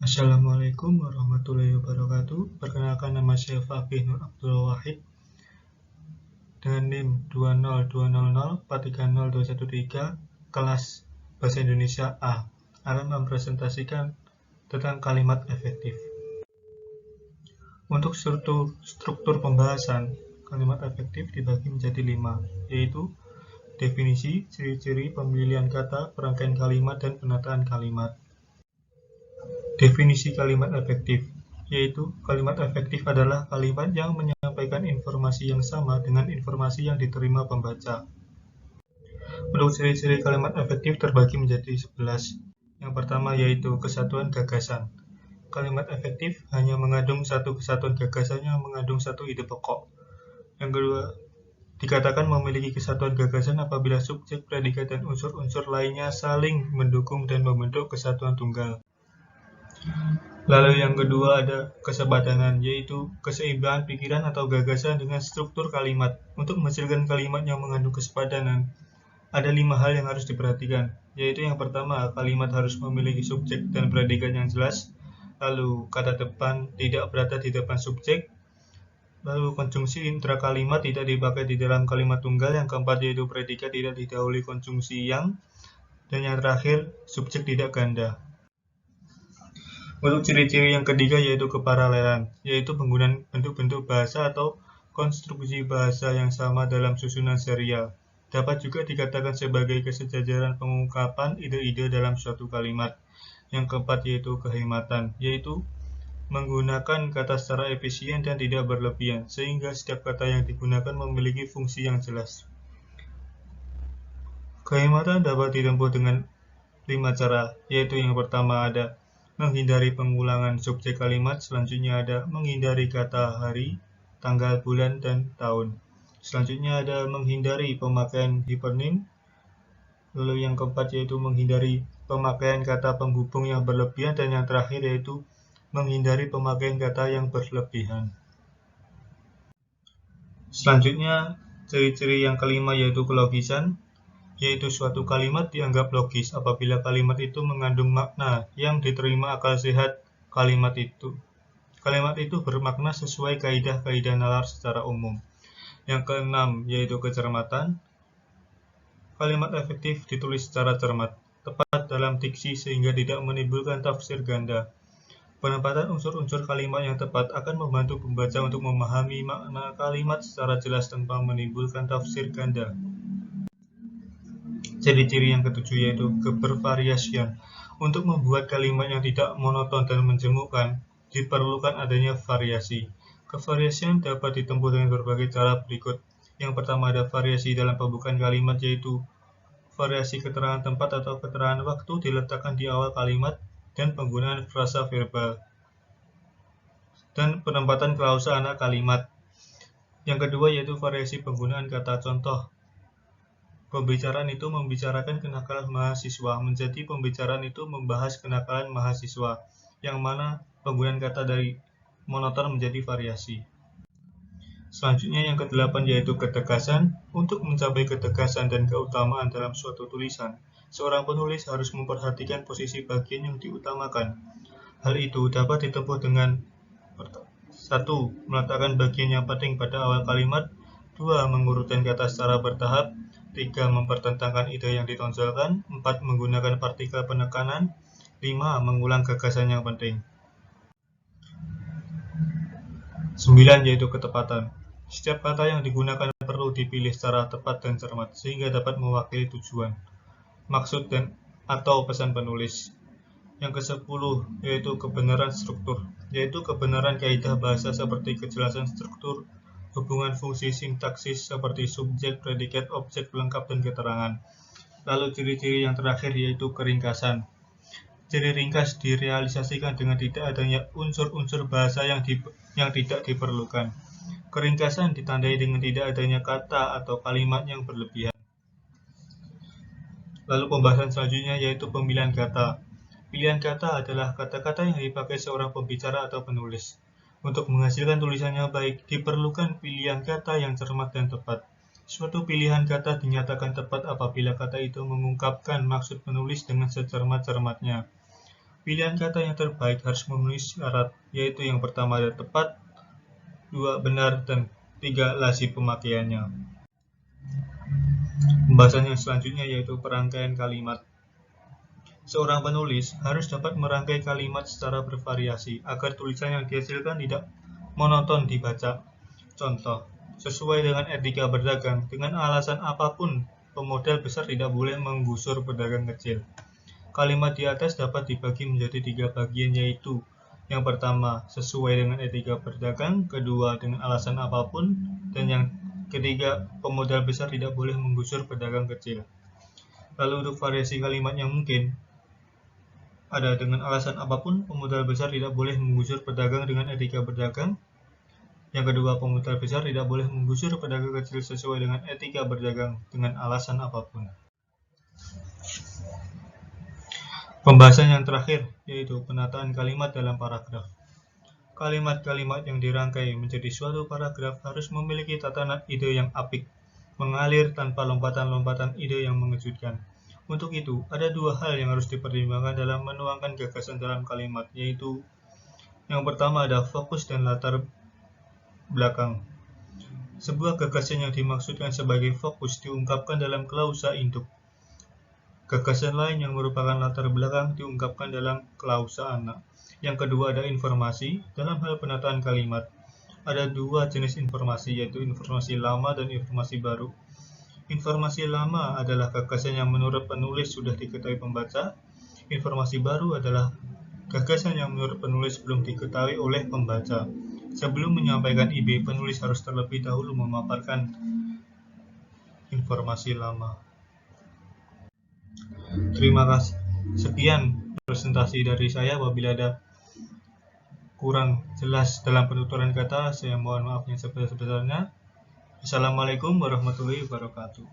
Assalamualaikum warahmatullahi wabarakatuh. Perkenalkan, nama saya Fahmi Nur Abdul Wahid dengan NIM 20200430213 kelas Bahasa Indonesia A. Akan mempresentasikan tentang kalimat efektif. Untuk struktur pembahasan, kalimat efektif dibagi menjadi 5, yaitu definisi, ciri-ciri, pemilihan kata, perangkaian kalimat, dan penataan kalimat. Definisi kalimat efektif, yaitu kalimat efektif adalah kalimat yang menyampaikan informasi yang sama dengan informasi yang diterima pembaca. Untuk ciri-ciri kalimat efektif terbagi menjadi 11. Yang pertama yaitu kesatuan gagasan. Kalimat efektif hanya mengandung satu kesatuan gagasan yang mengandung satu ide pokok. Yang kedua, dikatakan memiliki kesatuan gagasan apabila subjek, predikat, dan unsur-unsur lainnya saling mendukung dan membentuk kesatuan tunggal. Lalu yang kedua ada kesepadanan, yaitu keseimbangan pikiran atau gagasan dengan struktur kalimat. Untuk menghasilkan kalimat yang mengandung kesepadanan, ada 5 hal yang harus diperhatikan, yaitu yang pertama, kalimat harus memiliki subjek dan predikat yang jelas. Lalu kata depan tidak berada di depan subjek. Lalu konjungsi intrakalimat tidak dipakai di dalam kalimat tunggal. Yang keempat yaitu predikat tidak didahului konjungsi yang. Dan yang terakhir, subjek tidak ganda. Untuk ciri-ciri yang ketiga yaitu keparalelan, yaitu penggunaan bentuk-bentuk bahasa atau konstruksi bahasa yang sama dalam susunan serial. Dapat juga dikatakan sebagai kesejajaran pengungkapan ide-ide dalam suatu kalimat. Yang keempat yaitu kehematan, yaitu menggunakan kata secara efisien dan tidak berlebihan, sehingga setiap kata yang digunakan memiliki fungsi yang jelas. Kehematan dapat ditempuh dengan 5 cara, yaitu yang pertama ada menghindari pengulangan subjek kalimat, selanjutnya ada menghindari kata hari, tanggal, bulan, dan tahun. Selanjutnya ada menghindari pemakaian hipernim. Lalu yang keempat yaitu menghindari pemakaian kata penghubung yang berlebihan, dan yang terakhir yaitu menghindari pemakaian kata yang berlebihan. Selanjutnya, ciri-ciri yang kelima yaitu kelogisan, yaitu suatu kalimat dianggap logis apabila kalimat itu mengandung makna yang diterima akal sehat kalimat itu. Kalimat itu bermakna sesuai kaidah-kaidah nalar secara umum. Yang keenam yaitu kecermatan. Kalimat efektif ditulis secara cermat, tepat dalam diksi sehingga tidak menimbulkan tafsir ganda. Penempatan unsur-unsur kalimat yang tepat akan membantu pembaca untuk memahami makna kalimat secara jelas tanpa menimbulkan tafsir ganda. Ciri-ciri yang ketujuh yaitu kebervariasian. Untuk membuat kalimat yang tidak monoton dan menjemukkan, diperlukan adanya variasi. Kevariasian dapat ditempuh dengan berbagai cara berikut. Yang pertama ada variasi dalam pembukaan kalimat, yaitu variasi keterangan tempat atau keterangan waktu diletakkan di awal kalimat, dan penggunaan frasa verbal dan penempatan klausa anak kalimat. Yang kedua yaitu variasi penggunaan kata contoh. Pembicaraan itu membicarakan kenakalan mahasiswa, menjadi pembicaraan itu membahas kenakalan mahasiswa, yang mana penggunaan kata dari monoton menjadi variasi. Selanjutnya yang ke-8 yaitu ketegasan. Untuk mencapai ketegasan dan keutamaan dalam suatu tulisan, seorang penulis harus memperhatikan posisi bagian yang diutamakan. Hal itu dapat ditempuh dengan 1. Meletakkan bagian yang penting pada awal kalimat. 2. Mengurutkan kata secara bertahap. 3. Mempertentangkan ide yang ditonjolkan. 4. Menggunakan partikel penekanan. 5. Mengulang gagasan yang penting. 9. Yaitu ketepatan. Setiap kata yang digunakan perlu dipilih secara tepat dan cermat, sehingga dapat mewakili tujuan, maksud, dan atau pesan penulis. Yang ke-10 yaitu kebenaran struktur, yaitu kebenaran kaidah bahasa seperti kejelasan struktur, hubungan fungsi sintaksis seperti subjek, predikat, objek, pelengkap, dan keterangan. Lalu ciri-ciri yang terakhir yaitu keringkasan. Ciri ringkas direalisasikan dengan tidak adanya unsur-unsur bahasa yang tidak diperlukan. Keringkasan ditandai dengan tidak adanya kata atau kalimat yang berlebihan. Lalu pembahasan selanjutnya yaitu pemilihan kata. Pilihan kata adalah kata-kata yang dipakai seorang pembicara atau penulis. Untuk menghasilkan tulisan yang baik, diperlukan pilihan kata yang cermat dan tepat. Suatu pilihan kata dinyatakan tepat apabila kata itu mengungkapkan maksud penulis dengan secermat-cermatnya. Pilihan kata yang terbaik harus memenuhi syarat, yaitu yang pertama ada tepat, 2 benar, dan 3 lazim pemakaiannya. Pembahasan yang selanjutnya yaitu perangkaian kalimat. Seorang penulis harus dapat merangkai kalimat secara bervariasi agar tulisan yang dihasilkan tidak monoton dibaca. Contoh, sesuai dengan etika berdagang, dengan alasan apapun, pemodal besar tidak boleh menggusur pedagang kecil. Kalimat di atas dapat dibagi menjadi 3 bagian, yaitu yang pertama, sesuai dengan etika berdagang, kedua, dengan alasan apapun, dan yang ketiga, pemodal besar tidak boleh menggusur pedagang kecil. Lalu untuk variasi kalimat yang mungkin, ada dengan alasan apapun, pemodal besar tidak boleh menggusur pedagang dengan etika berdagang. Yang kedua, pemodal besar tidak boleh menggusur pedagang kecil sesuai dengan etika berdagang dengan alasan apapun. Pembahasan yang terakhir, yaitu penataan kalimat dalam paragraf. Kalimat-kalimat yang dirangkai menjadi suatu paragraf harus memiliki tatanan ide yang apik, mengalir tanpa lompatan-lompatan ide yang mengejutkan. Untuk itu, ada 2 hal yang harus dipertimbangkan dalam menuangkan gagasan dalam kalimat, yaitu yang pertama ada fokus dan latar belakang. Sebuah gagasan yang dimaksudkan sebagai fokus diungkapkan dalam klausa induk. Gagasan lain yang merupakan latar belakang diungkapkan dalam klausa anak. Yang kedua ada informasi. Dalam hal penataan kalimat, ada 2 jenis informasi, yaitu informasi lama dan informasi baru. Informasi lama adalah gagasan yang menurut penulis sudah diketahui pembaca. Informasi baru adalah gagasan yang menurut penulis belum diketahui oleh pembaca. Sebelum menyampaikan ide, penulis harus terlebih dahulu memaparkan informasi lama. Terima kasih. Sekian presentasi dari saya. Apabila ada kurang jelas dalam penuturan kata, saya mohon maaf yang sebesar-besarnya. Assalamualaikum warahmatullahi wabarakatuh.